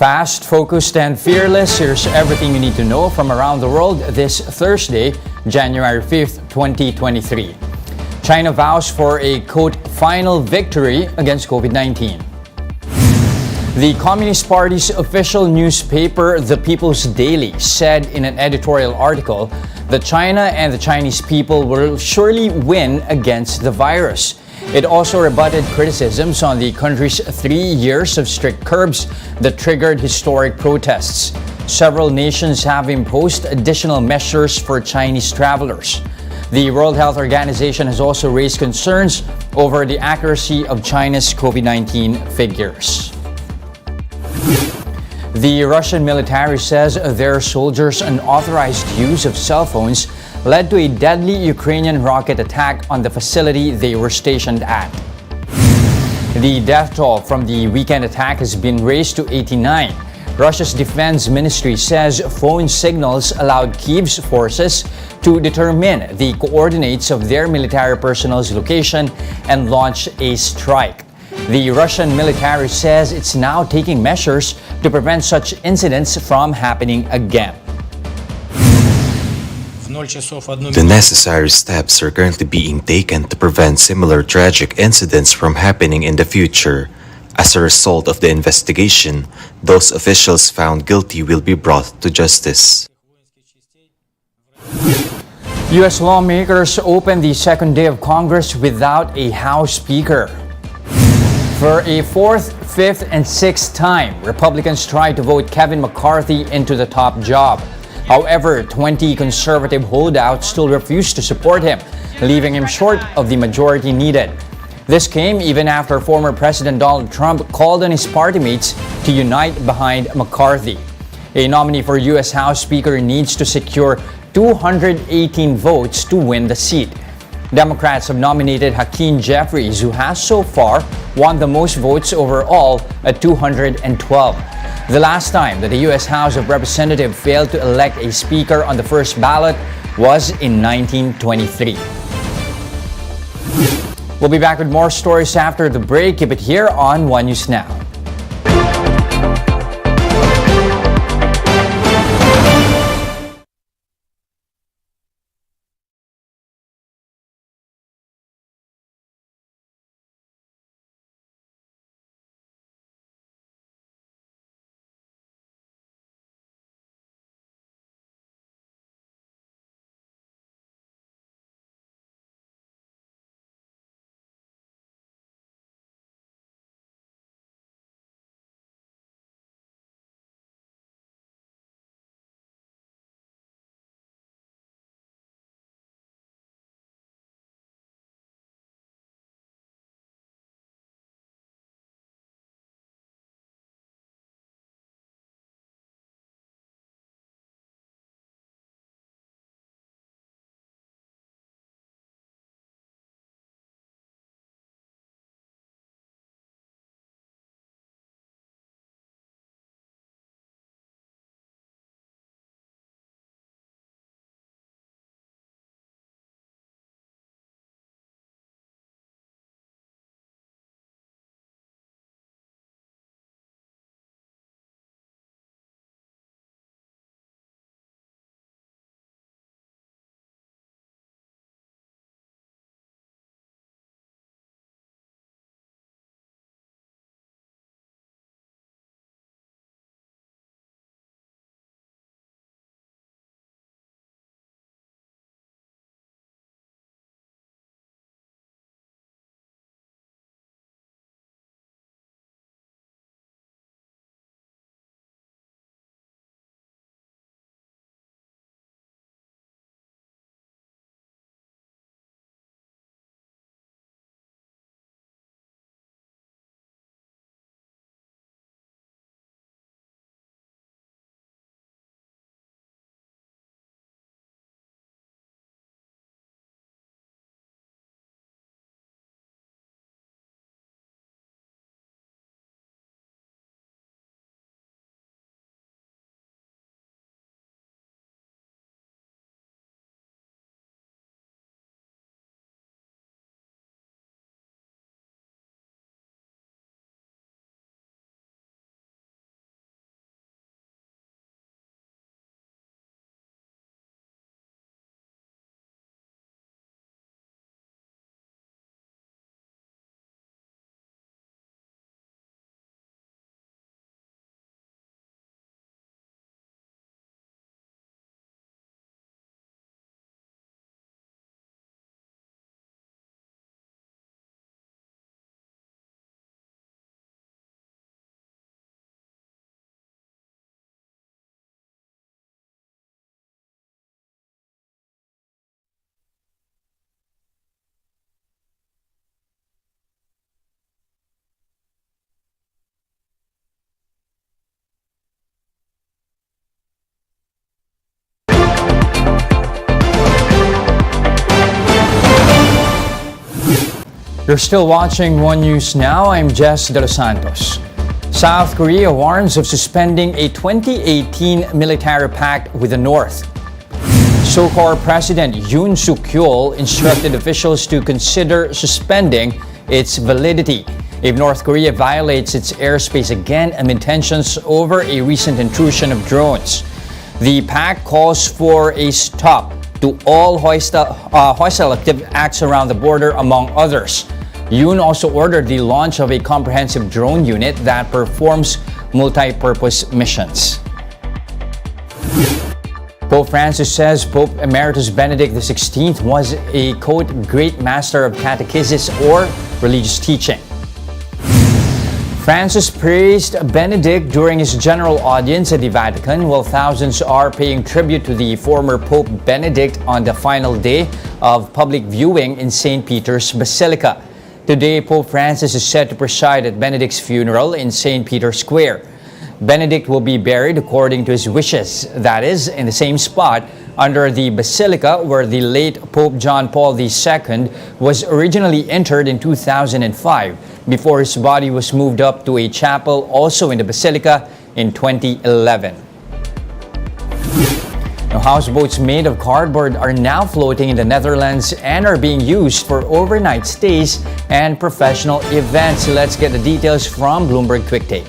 Fast, focused, and fearless, here's everything you need to know from around the world this Thursday, January 5th, 2023. China vows for a, quote, final victory against COVID-19. The Communist Party's official newspaper, The People's Daily, said in an editorial article that China and the Chinese people will surely win against the virus. It also rebutted criticisms on the country's 3 years of strict curbs that triggered historic protests. Several nations have imposed additional measures for Chinese travelers. The World Health Organization has also raised concerns over the accuracy of China's COVID-19 figures. The Russian military says their soldiers' unauthorized use of cell phones led to a deadly Ukrainian rocket attack on the facility they were stationed at. The death toll from the weekend attack has been raised to 89. Russia's defense ministry says phone signals allowed Kyiv's forces to determine the coordinates of their military personnel's location and launch a strike. The Russian military says it's now taking measures to prevent such incidents from happening again. The necessary steps are currently being taken to prevent similar tragic incidents from happening in the future. As a result of the investigation, those officials found guilty will be brought to justice. U.S. lawmakers opened the second day of Congress without a House Speaker. For a fourth, fifth, and sixth time, Republicans tried to vote Kevin McCarthy into the top job. However, 20 conservative holdouts still refused to support him, leaving him short of the majority needed. This came even after former President Donald Trump called on his party mates to unite behind McCarthy. A nominee for U.S. House Speaker needs to secure 218 votes to win the seat. Democrats have nominated Hakeem Jeffries, who has so far won the most votes overall at 212. The last time that the U.S. House of Representatives failed to elect a speaker on the first ballot was in 1923. We'll be back with more stories after the break. Keep it here on One News Now. You're still watching One News Now. I'm Jess De Los Santos. South Korea warns of suspending a 2018 military pact with the North. So-called President Yoon Suk-yeol instructed officials to consider suspending its validity if North Korea violates its airspace again amid tensions over a recent intrusion of drones. The pact calls for a stop to all hostile active acts around the border, among others. Yoon also ordered the launch of a comprehensive drone unit that performs multi-purpose missions. Pope Francis says Pope Emeritus Benedict XVI was a, quote, great master of catechesis or religious teaching. Francis praised Benedict during his general audience at the Vatican, while thousands are paying tribute to the former Pope Benedict on the final day of public viewing in St. Peter's Basilica. Today, Pope Francis is set to preside at Benedict's funeral in St. Peter's Square. Benedict will be buried according to his wishes, that is, in the same spot under the basilica where the late Pope John Paul II was originally interred in 2005, before his body was moved up to a chapel also in the basilica in 2011. Now, houseboats made of cardboard are now floating in the Netherlands and are being used for overnight stays and professional events. Let's get the details from Bloomberg Quick Take.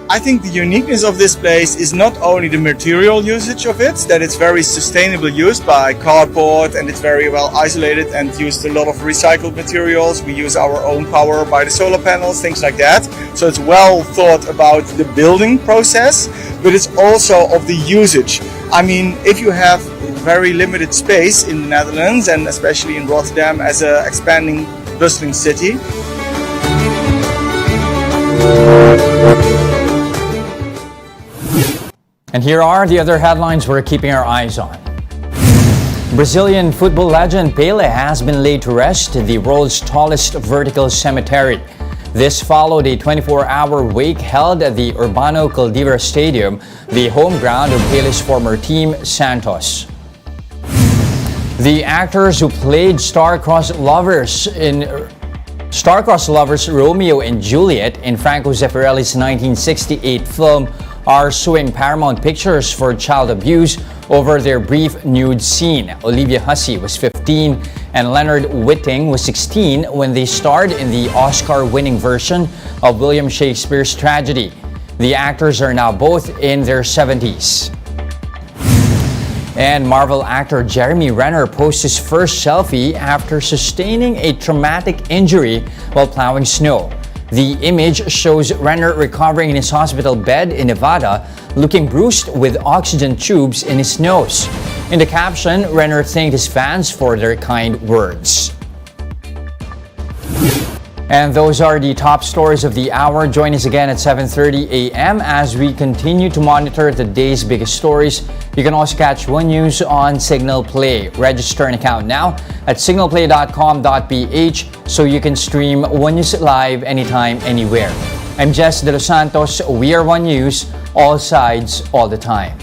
I think the uniqueness of this place is not only the material usage of it, that it's very sustainably used by cardboard and it's very well isolated and used a lot of recycled materials. We use our own power by the solar panels, things like that. So it's well thought about the building process, but it's also of the usage. I mean, if you have very limited space in the Netherlands and especially in Rotterdam as an expanding, bustling city, And here are the other headlines we're keeping our eyes on. Brazilian football legend Pelé has been laid to rest in the world's tallest vertical cemetery. This followed a 24-hour wake held at the Urbano Caldeira Stadium, the home ground of Pelé's former team, Santos. The actors who played star-crossed lovers Romeo and Juliet in Franco Zeffirelli's 1968 film are suing Paramount Pictures for child abuse over their brief nude scene. Olivia Hussey was 15 and Leonard Whiting was 16 when they starred in the Oscar-winning version of William Shakespeare's tragedy. The actors are now both in their 70s. And Marvel actor Jeremy Renner posts his first selfie after sustaining a traumatic injury while plowing snow. The image shows Renner recovering in his hospital bed in Nevada, looking bruised with oxygen tubes in his nose. In the caption, Renner thanked his fans for their kind words. And those are the top stories of the hour. Join us again at 7:30 a.m. as we continue to monitor the day's biggest stories. You can also catch One News on Signal Play. Register an account now at signalplay.com.ph so you can stream One News live anytime, anywhere. I'm Jess De Los Santos. We are One News, all sides, all the time.